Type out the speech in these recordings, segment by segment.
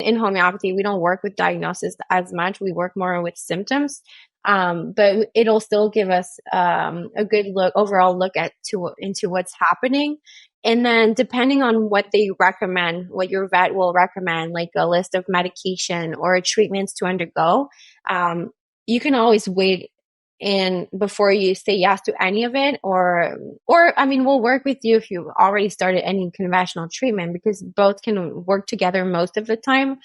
in homeopathy, we don't work with diagnosis as much. We work more with symptoms. But it'll still give us a good overall look into what's happening. And then depending on what they recommend, what your vet will recommend, like a list of medication or treatments to undergo, you can always wait and before you say yes to any of it, or I mean, we'll work with you if you've already started any conventional treatment, because both can work together most of the time.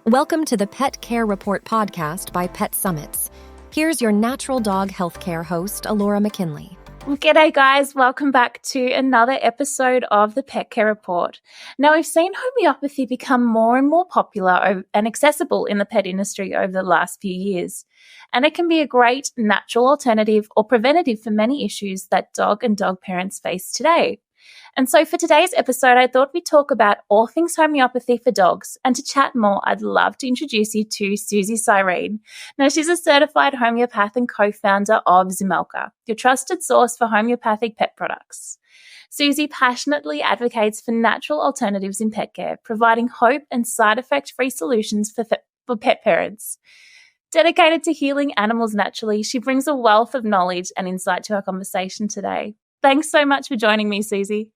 Welcome to the Pet Care Report podcast by Pet Summits. Here's your natural dog healthcare host, Alora Mckinley. G'day guys, welcome back to another episode of the Pet Care Report. Now, we've seen homeopathy become more and more popular and accessible in the pet industry over the last few years, and it can be a great natural alternative or preventative for many issues that dog and dog parents face today. And so for today's episode, I thought we'd talk about all things homeopathy for dogs. And to chat more, I'd love to introduce you to Suzie Cyrenne. Now, she's a certified homeopath and co-founder of Zumalka, your trusted source for homeopathic pet products. Suzie passionately advocates for natural alternatives in pet care, providing hope and side effect-free solutions for pet parents. Dedicated to healing animals naturally, she brings a wealth of knowledge and insight to our conversation today. Thanks so much for joining me, Suzie.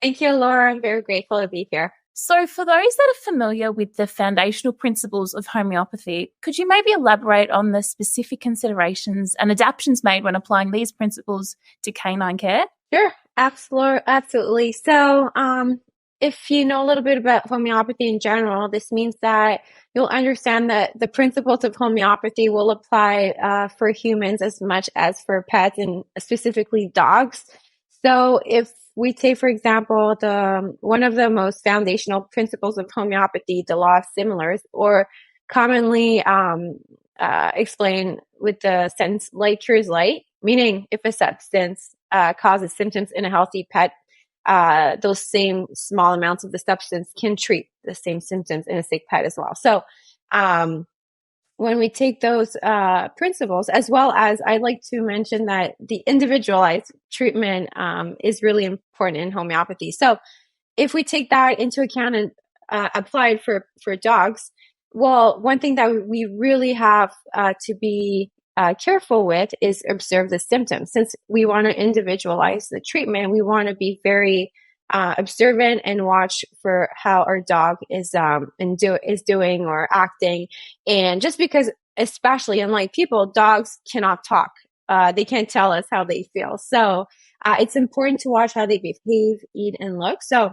Thank you, Laura. I'm very grateful to be here. So for those that are familiar with the foundational principles of homeopathy, could you maybe elaborate on the specific considerations and adaptations made when applying these principles to canine care? Sure, absolutely. So if you know a little bit about homeopathy in general, this means that you'll understand that the principles of homeopathy will apply for humans as much as for pets, and specifically dogs. So if we take, for example, one of the most foundational principles of homeopathy, the law of similars, or commonly explained with the sentence "like cures like," meaning if a substance causes symptoms in a healthy pet, those same small amounts of the substance can treat the same symptoms in a sick pet as well. So when we take those principles, as well as I like to mention that the individualized treatment is really important in homeopathy. So if we take that into account and apply it for dogs, well, one thing that we really have to be careful with is observe the symptoms. Since we want to individualize the treatment, we want to be very observant and watch for how our dog is doing or acting. And just because, especially unlike people, dogs cannot talk. They can't tell us how they feel. So it's important to watch how they behave, eat, and look. So,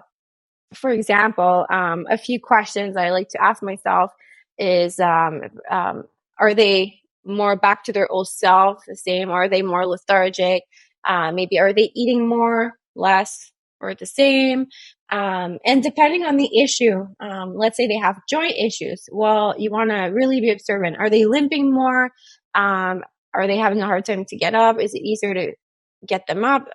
for example, a few questions I like to ask myself is, are they more back to their old self, the same? Are they more lethargic? Maybe are they eating more, less, or the same? And depending on the issue, let's say they have joint issues. Well, you want to really be observant. Are they limping more? Are they having a hard time to get up? Is it easier to get them up?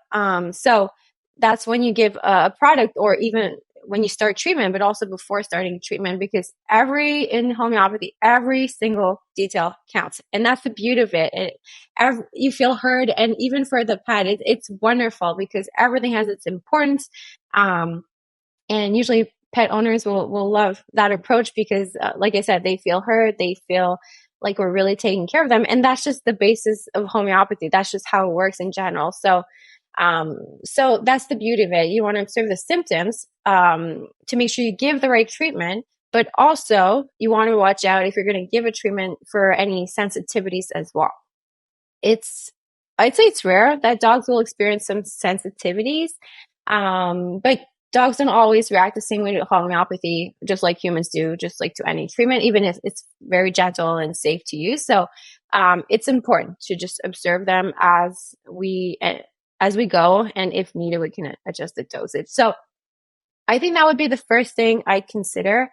So that's when you give a product, or even when you start treatment, but also before starting treatment, because in homeopathy, every single detail counts. And that's the beauty of it. You feel heard. And even for the pet, it's wonderful because everything has its importance. And usually pet owners will love that approach because, like I said, they feel heard. They feel like we're really taking care of them. And that's just the basis of homeopathy. That's just how it works in general. So that's the beauty of it. You want to observe the symptoms to make sure you give the right treatment, but also you want to watch out if you're going to give a treatment for any sensitivities as well. I'd say it's rare that dogs will experience some sensitivities, but dogs don't always react the same way to homeopathy, just like humans do, just like to any treatment, even if it's very gentle and safe to use. So it's important to just observe them as we go, and if needed, we can adjust the dosage. So I think that would be the first thing I'd consider.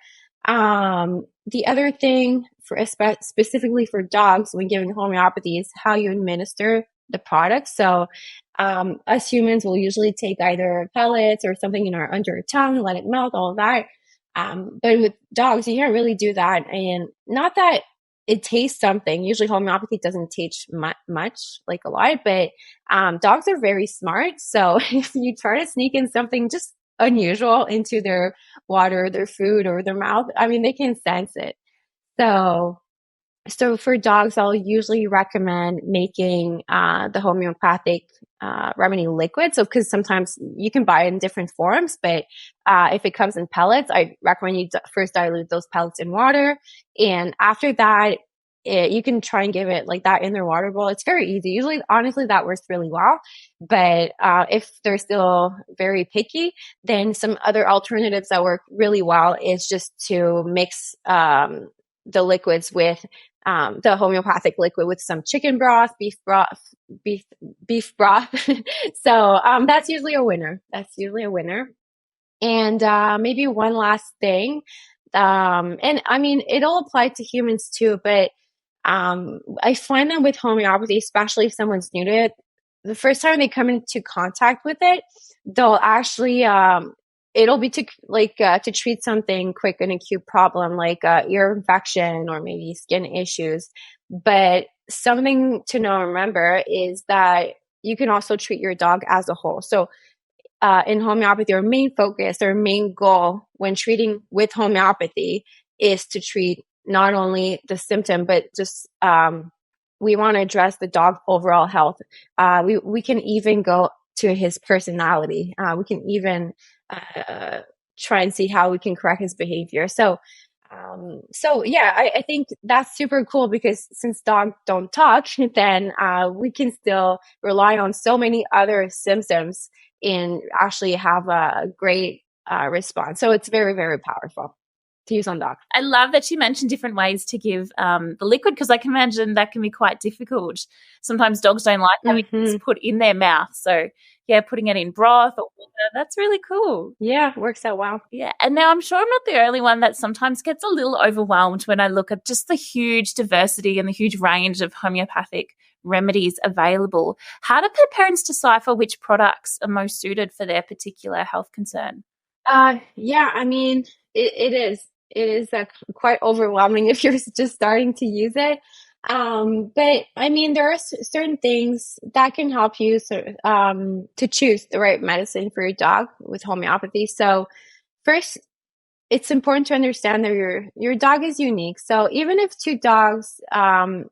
The other thing specifically for dogs when giving homeopathy is how you administer the product. So us humans will usually take either pellets or something under our tongue, let it melt, all of that. But with dogs, you can't really do that. And not that it tastes something. Usually homeopathy doesn't taste much, like a lot, but dogs are very smart. So if you try to sneak in something just unusual into their water, their food, or their mouth, I mean, they can sense it. So so for dogs, I'll usually recommend making the homeopathic remedy liquid. So because sometimes you can buy it in different forms, but if it comes in pellets, I recommend you first dilute those pellets in water, and after that, you can try and give it like that in their water bowl. It's very easy. Usually, honestly, that works really well. But if they're still very picky, then some other alternatives that work really well is just to mix the liquids with the homeopathic liquid with some chicken broth, beef broth. So that's usually a winner. That's usually a winner. And maybe one last thing. And I mean, it'll apply to humans too, but I find that with homeopathy, especially if someone's new to it, the first time they come into contact with it, they'll actually it'll be to treat something quick, an acute problem like ear infection or maybe skin issues. But something to know and remember is that you can also treat your dog as a whole. So in homeopathy, our main focus, our main goal when treating with homeopathy is to treat not only the symptom, but just we want to address the dog's overall health. We can even go to his personality. We can even try and see how we can correct his behavior. So yeah, I think that's super cool because since dogs don't talk, then we can still rely on so many other symptoms and actually have a great response. So it's very, very powerful to use on dogs. I love that you mentioned different ways to give the liquid because I can imagine that can be quite difficult. Sometimes dogs don't like having things put in their mouth. So, yeah, putting it in broth or water, that's really cool. Yeah, works out well. Yeah, and now I'm sure I'm not the only one that sometimes gets a little overwhelmed when I look at just the huge diversity and the huge range of homeopathic remedies available. How do pet parents decipher which products are most suited for their particular health concern? Yeah, I mean, it is. It is quite overwhelming if you're just starting to use it. But I mean, there are certain things that can help you to choose the right medicine for your dog with homeopathy. So first, it's important to understand that your dog is unique. So even if two dogs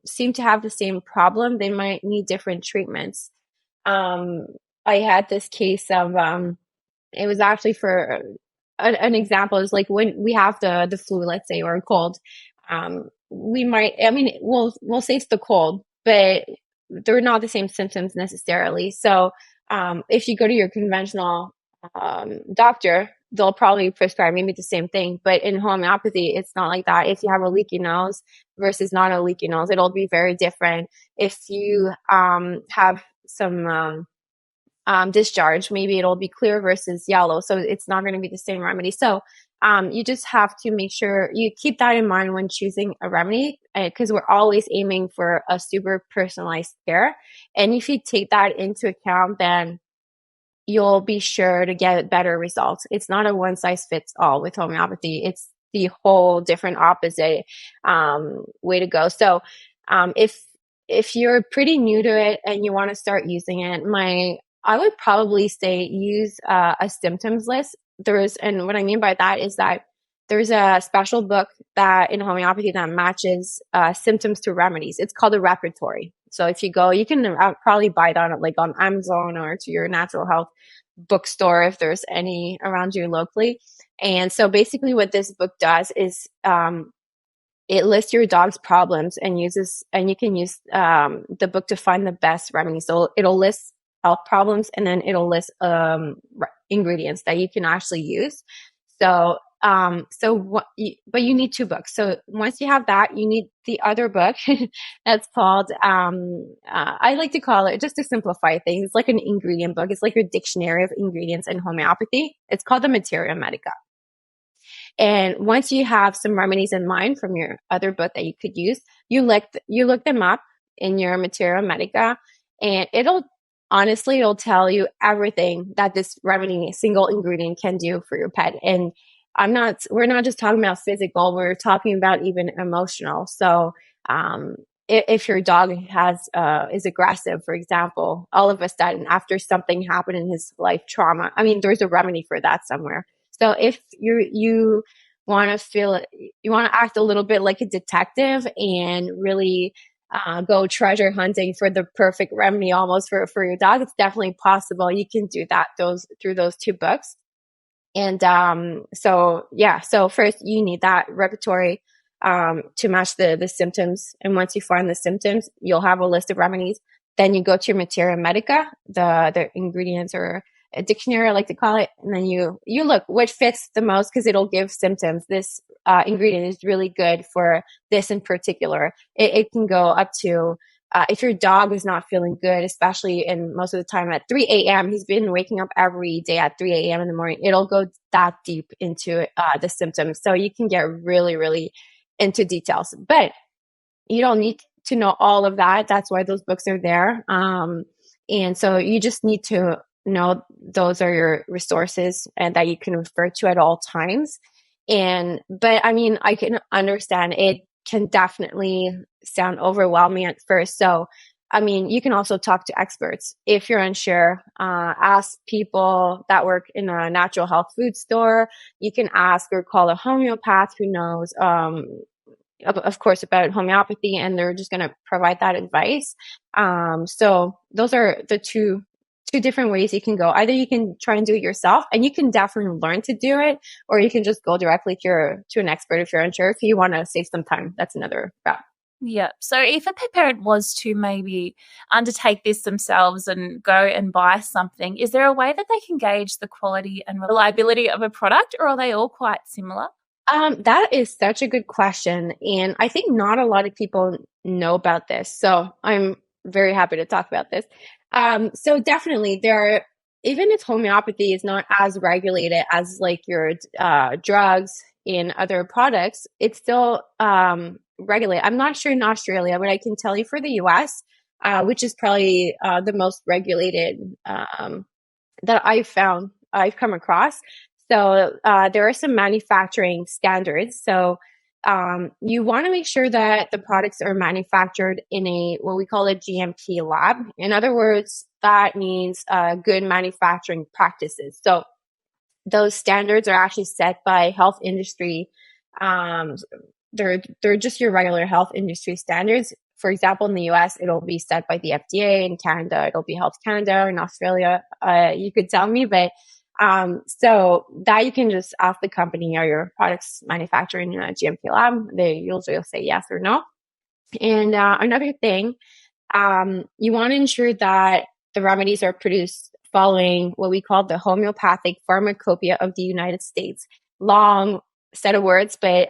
seem to have the same problem, they might need different treatments. I had this case of it was actually for an example is like when we have the flu, let's say, or a cold, we might, I mean, we'll say it's the cold, but they're not the same symptoms necessarily. So if you go to your conventional doctor, they'll probably prescribe maybe the same thing. But in homeopathy, it's not like that. If you have a leaky nose versus not a leaky nose, it'll be very different. If you have some discharge, maybe it'll be clear versus yellow. So it's not going to be the same remedy. So you just have to make sure you keep that in mind when choosing a remedy because we're always aiming for a super personalized care. And if you take that into account, then you'll be sure to get better results. It's not a one size fits all with homeopathy. It's the whole different opposite way to go. So if you're pretty new to it and you want to start using it, I would probably say use a symptoms list. And what I mean by that is that there's a special book that in homeopathy that matches symptoms to remedies. It's called a repertory. So if you go, you can probably buy that on Amazon or to your natural health bookstore if there's any around you locally. And so basically what this book does is it lists your dog's problems and you can use the book to find the best remedy. So it'll list health problems and then it'll list ingredients that you can actually use. So but you need two books. So once you have that, you need the other book that's called, I like to call it, just to simplify things, it's like an ingredient book. It's like your dictionary of ingredients in homeopathy. It's called the Materia Medica. And once you have some remedies in mind from your other book that you could use, you look them up in your Materia Medica, and it'll tell you everything that this remedy, single ingredient, can do for your pet. And we're not just talking about physical, we're talking about even emotional. So If your dog is aggressive, for example, all of a sudden after something happened in his life, trauma, I mean, there's a remedy for that somewhere. So if you want to act a little bit like a detective and really go treasure hunting for the perfect remedy almost for your dog, it's definitely possible. You can do that through those two books. And so first you need that repertory to match the symptoms. And once you find the symptoms, you'll have a list of remedies. Then you go to your materia medica, the ingredients, or a dictionary, I like to call it. And then you look which fits the most, because it'll give symptoms. This ingredient is really good for this in particular. It can go up to if your dog is not feeling good, especially in most of the time at 3 a.m., he's been waking up every day at 3 a.m. in the morning. It'll go that deep into the symptoms. So you can get really, really into details, but you don't need to know all of that. That's why those books are there. And so you just need to know those are your resources and that you can refer to at all times. But I mean, I can understand it can definitely sound overwhelming at first. So, I mean, you can also talk to experts. If you're unsure, ask people that work in a natural health food store. You can ask or call a homeopath who knows, of course, about homeopathy, and they're just going to provide that advice. So those are the two different ways you can go. Either you can try and do it yourself, and you can definitely learn to do it, or you can just go directly to an expert if you're unsure. If you want to save some time, that's another route. Yeah. So if a pet parent was to maybe undertake this themselves and go and buy something, is there a way that they can gauge the quality and reliability of a product, or are they all quite similar? That is such a good question. And I think not a lot of people know about this. So I'm very happy to talk about this. So definitely even if homeopathy is not as regulated as like your drugs and other products, it's still regulated. I'm not sure in Australia, but I can tell you for the US, which is probably the most regulated that I've come across. So there are some manufacturing standards. So you want to make sure that the products are manufactured in what we call a GMP lab. In other words, that means good manufacturing practices. So those standards are actually set by health industry. They're just your regular health industry standards. For example, in the US, it'll be set by the FDA. In Canada, it'll be Health Canada. In Australia, you could tell me, but so that you can just ask the company, are your products manufactured in a GMP lab? They usually will say yes or no. And another thing, you want to ensure that the remedies are produced following what we call the homeopathic pharmacopoeia of the United States. Long set of words, but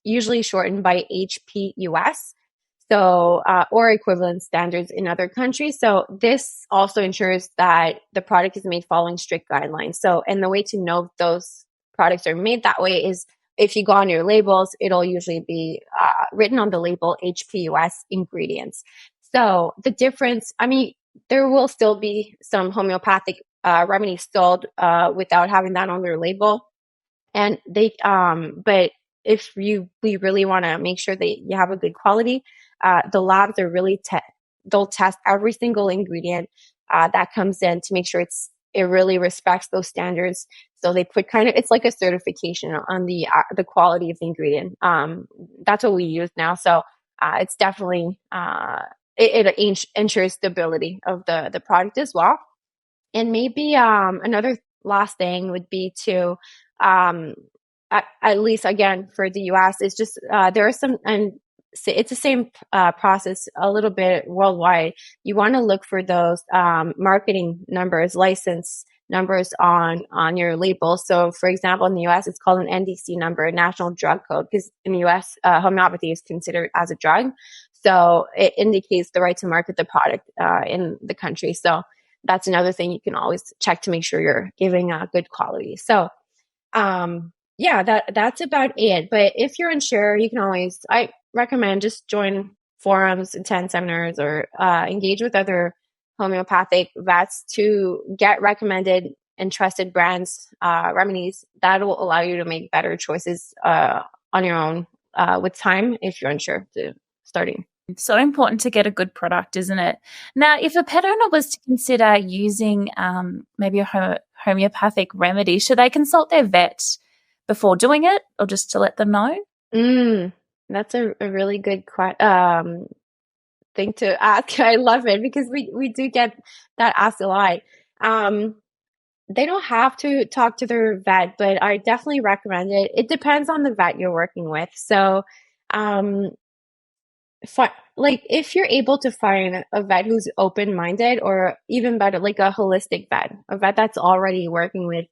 usually shortened by HPUS. So, or equivalent standards in other countries. So this also ensures that the product is made following strict guidelines. So, and the way to know if those products are made that way is if you go on your labels, it'll usually be written on the label HPUS ingredients. So the difference, I mean, there will still be some homeopathic remedies sold without having that on their label. And but if we really want to make sure that you have a good quality, the labs are really they'll test every single ingredient that comes in to make sure it really respects those standards. So they put it's like a certification on the quality of the ingredient. That's what we use now. So it's definitely it ensures stability of the product as well. And maybe another last thing would be to at least again for the US, is just there are some, and it's the same process a little bit worldwide. You want to look for those marketing numbers, license numbers on your label. So for example, in the US, it's called an NDC number, National Drug Code, because in the US, homeopathy is considered as a drug. So it indicates the right to market the product in the country. So that's another thing you can always check to make sure you're giving good quality. So yeah, that's about it. But if you're unsure, you can always, I recommend just join forums, attend seminars, or engage with other homeopathic vets to get recommended and trusted brands, remedies that will allow you to make better choices on your own with time if you're unsure to starting. It's so important to get a good product, isn't it? Now, if a pet owner was to consider using maybe a homeopathic remedy, should they consult their vet before doing it, or just to let them know? That's a really good thing to ask. I love it because we do get that asked a lot. They don't have to talk to their vet, but I definitely recommend it. It depends on the vet you're working with. So, like if you're able to find a vet who's open-minded, or even better, like a holistic vet, a vet that's already working with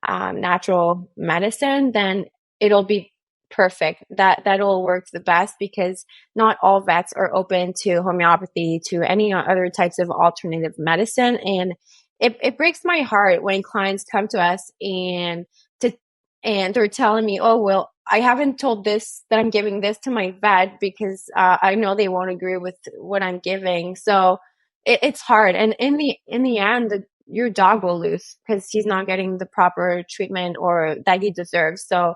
natural medicine, then it'll be perfect. That'll work the best, because not all vets are open to homeopathy, to any other types of alternative medicine. And it breaks my heart when clients come to us and they're telling me, oh, well, I haven't told this that I'm giving this to my vet because I know they won't agree with what I'm giving. So it's hard. And in the end, your dog will lose because he's not getting the proper treatment or that he deserves. So,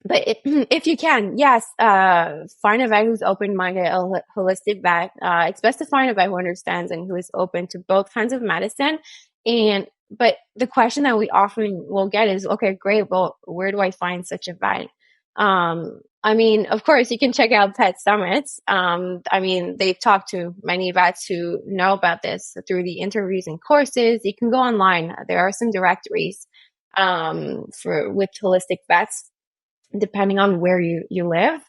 but if you can, yes, find a vet who's open-minded, a holistic vet. It's best to find a vet who understands and who is open to both kinds of medicine. But the question that we often will get is, okay, great, well, where do I find such a vet? I mean, of course, you can check out Pet Summits. I mean, they've talked to many vets who know about this through the interviews and courses. You can go online. There are some directories with holistic vets, depending on where you live.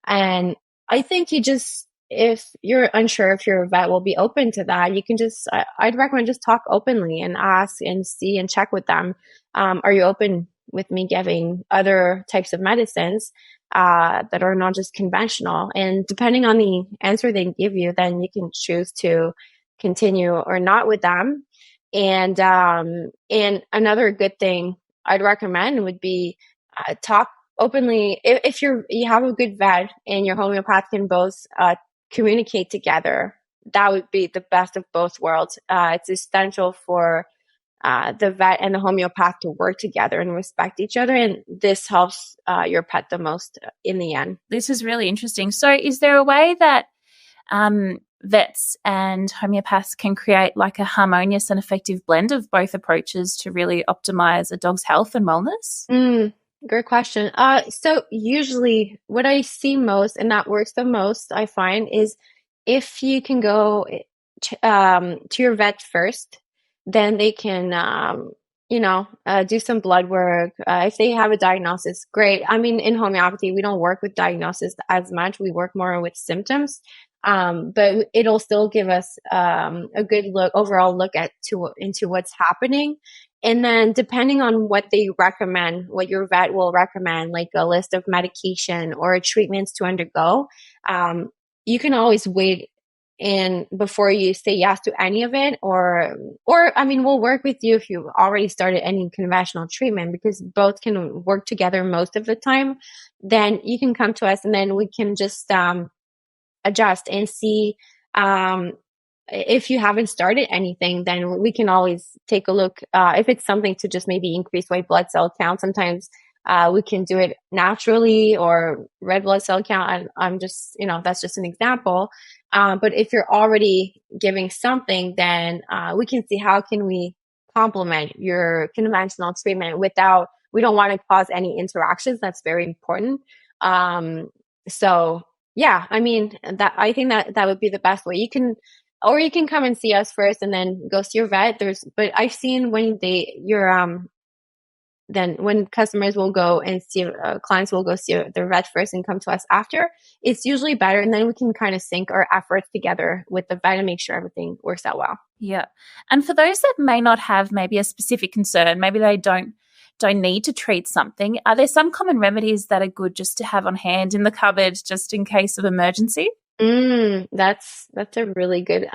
And I think if you're unsure if your vet will be open to that, you can I'd recommend just talk openly and ask and see and check with them. Are you open with me giving other types of medicines that are not just conventional? And depending on the answer they give you, then you can choose to continue or not with them. And another good thing I'd recommend would be talk openly. If you have a good vet and your homeopath can both communicate together, that would be the best of both worlds. It's essential for the vet and the homeopath to work together and respect each other, and this helps your pet the most in the end. This is really interesting. So is there a way that vets and homeopaths can create like a harmonious and effective blend of both approaches to really optimize a dog's health and wellness? Great question. So usually what I see most, and that works the most, I find, is if you can go to your vet first, then they can, do some blood work. If they have a diagnosis, great. I mean, in homeopathy, we don't work with diagnosis as much. We work more with symptoms. But it'll still give us a good overall look into what's happening. And then depending on what they recommend, what your vet will recommend, like a list of medication or treatments to undergo, you can always wait before you say yes to any of it, or I mean, we'll work with you if you've already started any conventional treatment, because both can work together most of the time. Then you can come to us and then we can just adjust and see if you haven't started anything, then we can always take a look. If it's something to just maybe increase white blood cell count, sometimes we can do it naturally, or red blood cell count. I'm just, that's just an example. But if you're already giving something, then we can see how can we complement your conventional treatment we don't want to cause any interactions. That's very important. So yeah, I mean, I think that would be the best way. You can come and see us first and then go see your vet. But I've seen when when customers will go and see, clients will go see their vet first and come to us after, it's usually better. And then we can kind of sync our efforts together with the vet and make sure everything works out well. Yeah. And for those that may not have maybe a specific concern, maybe they don't need to treat something, are there some common remedies that are good just to have on hand in the cupboard just in case of emergency? That's a really good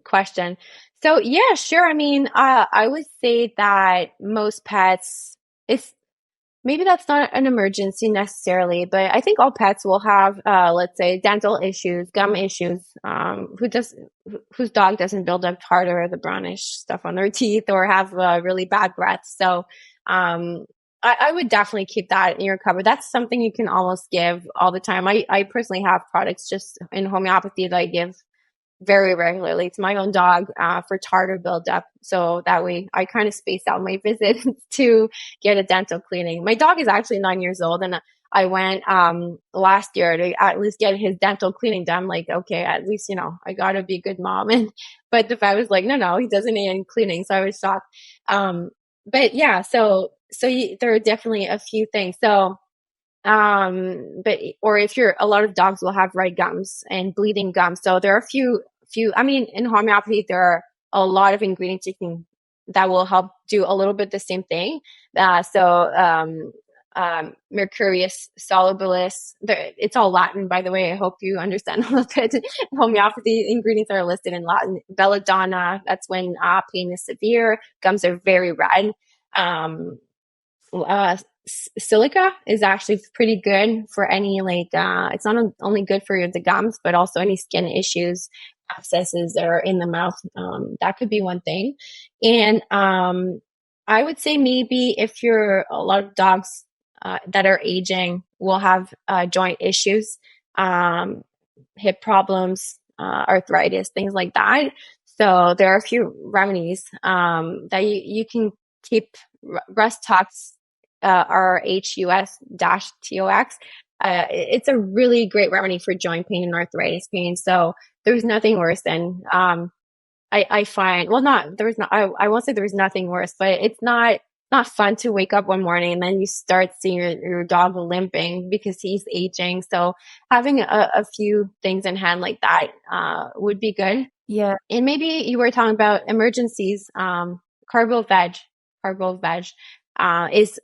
question. So yeah, sure. I mean, I would say that most pets, maybe that's not an emergency necessarily, but I think all pets will have, let's say, dental issues, gum issues, whose dog doesn't build up tartar or the brownish stuff on their teeth, or have really bad breath. So I would definitely keep that in your cupboard. That's something you can almost give all the time. I personally have products just in homeopathy that I give very regularly to my own dog for tartar buildup. So that way I kind of space out my visit to get a dental cleaning. My dog is actually 9 years old, and I went last year to at least get his dental cleaning done. Like, okay, at least, I got to be a good mom. But the vet was like, no, he doesn't need any cleaning. So I was shocked. But yeah, there are definitely a few things. So, or if a lot of dogs will have red gums and bleeding gums. So there are a few, I mean, in homeopathy, there are a lot of ingredients that will help do a little bit the same thing. Mercurius solubilis, it's all Latin, by the way. I hope you understand a little bit. Homeopathy ingredients are listed in Latin. Belladonna, that's when pain is severe. Gums are very red. Silica is actually pretty good for any it's not only good for the gums, but also any skin issues, abscesses that are in the mouth. That could be one thing. And I would say maybe if a lot of dogs that are aging will have joint issues, hip problems, arthritis, things like that. So there are a few remedies that you can keep. Rust Tox, RHUS-TOX. It's a really great remedy for joint pain and arthritis pain. So there's nothing worse than I find. Well, I won't say there's nothing worse, but it's not fun to wake up one morning and then you start seeing your dog limping because he's aging. So having a few things in hand like that would be good. Yeah. And maybe you were talking about emergencies. Carbo veg is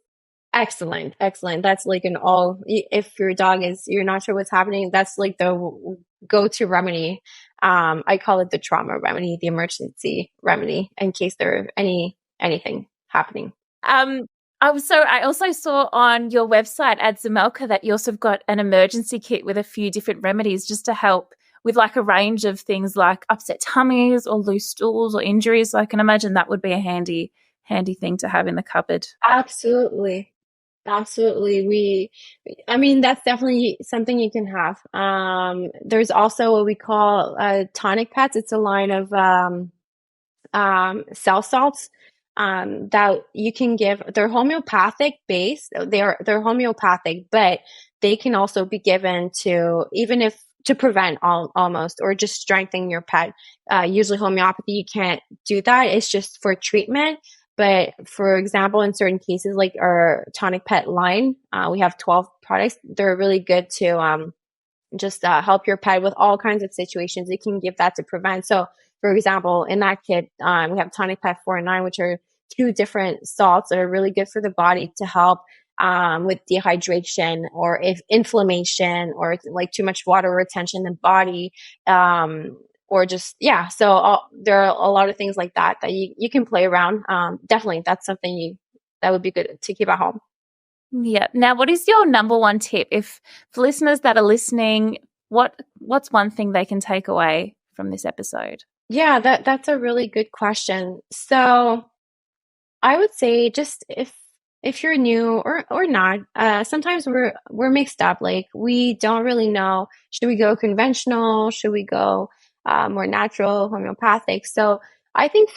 excellent. That's like if your dog you're not sure what's happening, that's like the go-to remedy. I call it the trauma remedy, the emergency remedy, in case there anything happening. I also saw on your website at Zumalka that you also have got an emergency kit with a few different remedies just to help with like a range of things like upset tummies or loose stools or injuries. So I can imagine that would be a handy thing to have in the cupboard. Absolutely. That's definitely something you can have. There's also what we call tonic pads. It's a line of cell salts that you can give. They're homeopathic based. They're homeopathic, but they can also be given to prevent almost, or just strengthen your pet. Usually homeopathy, you can't do that. It's just for treatment. But for example, in certain cases, like our tonic pet line, we have 12 products. They're really good to just help your pet with all kinds of situations. You can give that to prevent. So for example, in that kit, we have tonic pet 4 and 9, which are 2 different salts that are really good for the body to help with dehydration or if inflammation or like too much water retention in the body, or just, yeah. So there are a lot of things like that you can play around. Definitely, that's something that would be good to keep at home. Yeah. Now, what is your number one tip? For listeners that are listening, what's one thing they can take away from this episode? Yeah, that's a really good question. So I would say just if you're new or not, sometimes we're mixed up. Like we don't really know, should we go conventional? Should we go more natural, homeopathic? So I think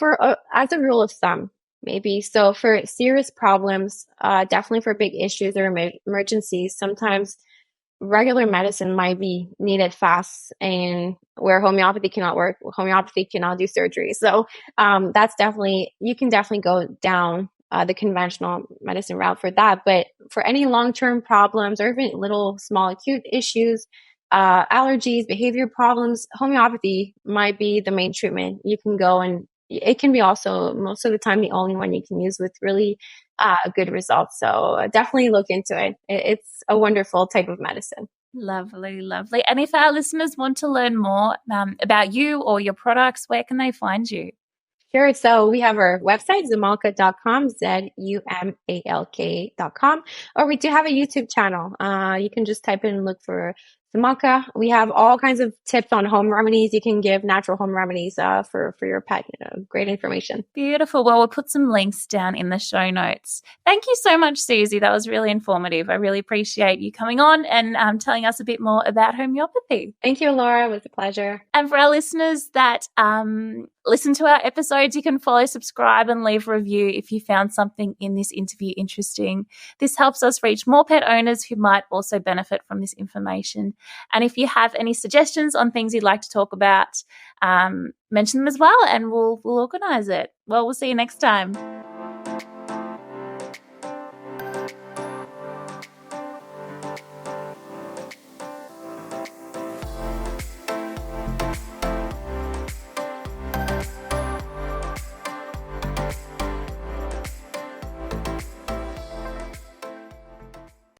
as a rule of thumb, maybe. So for serious problems, definitely for big issues or emergencies, sometimes regular medicine might be needed fast, and where homeopathy cannot work, homeopathy cannot do surgery. So you can definitely go down the conventional medicine route for that. But for any long-term problems or even little small acute issues, allergies, behavior problems, homeopathy might be the main treatment. You can go, and it can be also most of the time the only one you can use with really good results. So definitely look into it. It's a wonderful type of medicine. Lovely. And if our listeners want to learn more about you or your products, where can they find you? Sure. So we have our website, Zumalka.com, Zumalk.com, or we do have a YouTube channel. You can just type in and look for Zumalka. We have all kinds of tips on home remedies. You can give natural home remedies for your pet. Great information. Beautiful. Well, we'll put some links down in the show notes. Thank you so much, Suzie. That was really informative. I really appreciate you coming on and telling us a bit more about homeopathy. Thank you, Laura. It was a pleasure. And for our listeners that listen to our episodes, you can follow, subscribe, and leave a review if you found something in this interview interesting. This helps us reach more pet owners who might also benefit from this information. And if you have any suggestions on things you'd like to talk about, mention them as well, and we'll organise it. Well, we'll see you next time.